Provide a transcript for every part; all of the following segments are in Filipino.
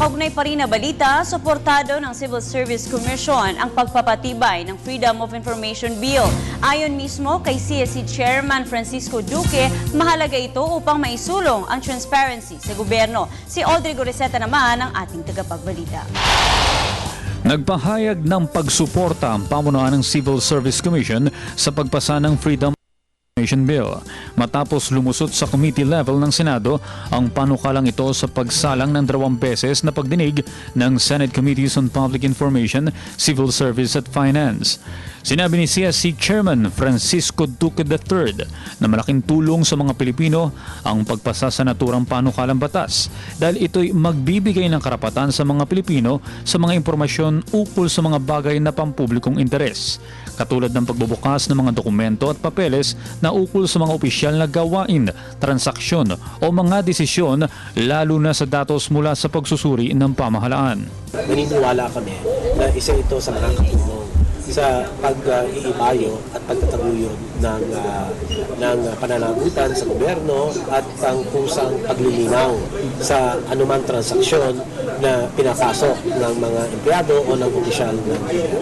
Kaugnay pa rin na balita, suportado ng Civil Service Commission ang pagpapatibay ng Freedom of Information Bill. Ayon mismo kay CSC Chairman Francisco Duque, mahalaga ito upang maisulong ang transparency sa gobyerno. Si Audrey Goriseta naman ang ating tagapagbalita. Nagpahayag ng pagsuporta ang pamunuan ng Civil Service Commission sa pagpasa ng Freedom Information Bill. Matapos lumusot sa committee level ng Senado, ang panukalang ito sa pagsalang ng 2 beses na pagdinig ng Senate Committees on Public Information, Civil Service at Finance. Sinabi ni CSC Chairman Francisco Duque III na malaking tulong sa mga Pilipino ang pagpasa sa naturang panukalang batas dahil ito'y magbibigay ng karapatan sa mga Pilipino sa mga impormasyon ukol sa mga bagay na pampublikong interes, katulad ng pagbubukas ng mga dokumento at papeles na ukol sa mga opisyal na gawain, transaksyon o mga desisyon, lalo na sa datos mula sa pagsusuri ng pamahalaan. Naniniwala kami na isa ito sa nakakatulong sa pag-iibayo at pagtataguyod ng pananagutan sa gobyerno at ang kusang paglilinaw sa anumang transaksyon na pinapasok ng mga empleyado o ng opisyal ng gobyerno.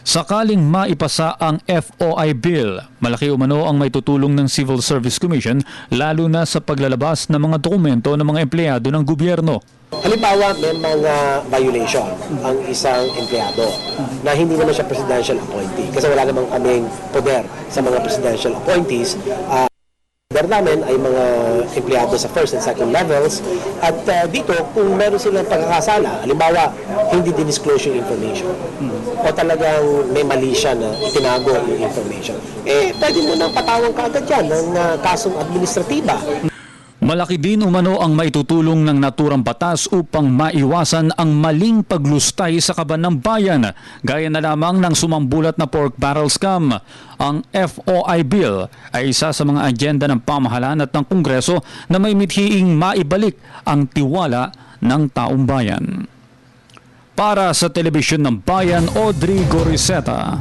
Sakaling maipasa ang FOI Bill, malaki umano ang maitutulong ng Civil Service Commission lalo na sa paglalabas ng mga dokumento ng mga empleyado ng gobyerno. Halimbawa, may mga violation ang isang empleyado na hindi naman siya presidential appointee kasi wala namang kaming poder sa mga presidential appointees. Poder namin ay mga empleyado sa first and second levels at dito kung meron silang pagkakasala, halimbawa hindi din-disclose yung information o talagang may mali siya na itinago yung information, pwede mo nang patawang kaagad yan ng kasong administratiba. Malaki din umano ang maitutulong ng naturang batas upang maiwasan ang maling paglustay sa kaban ng bayan, gaya na lamang ng sumambulat na pork barrel scam. Ang FOI Bill ay isa sa mga agenda ng pamahalaan at ng Kongreso na may mithiing maibalik ang tiwala ng taong bayan. Para sa Telebisyon ng Bayan, Audrey Goriseta.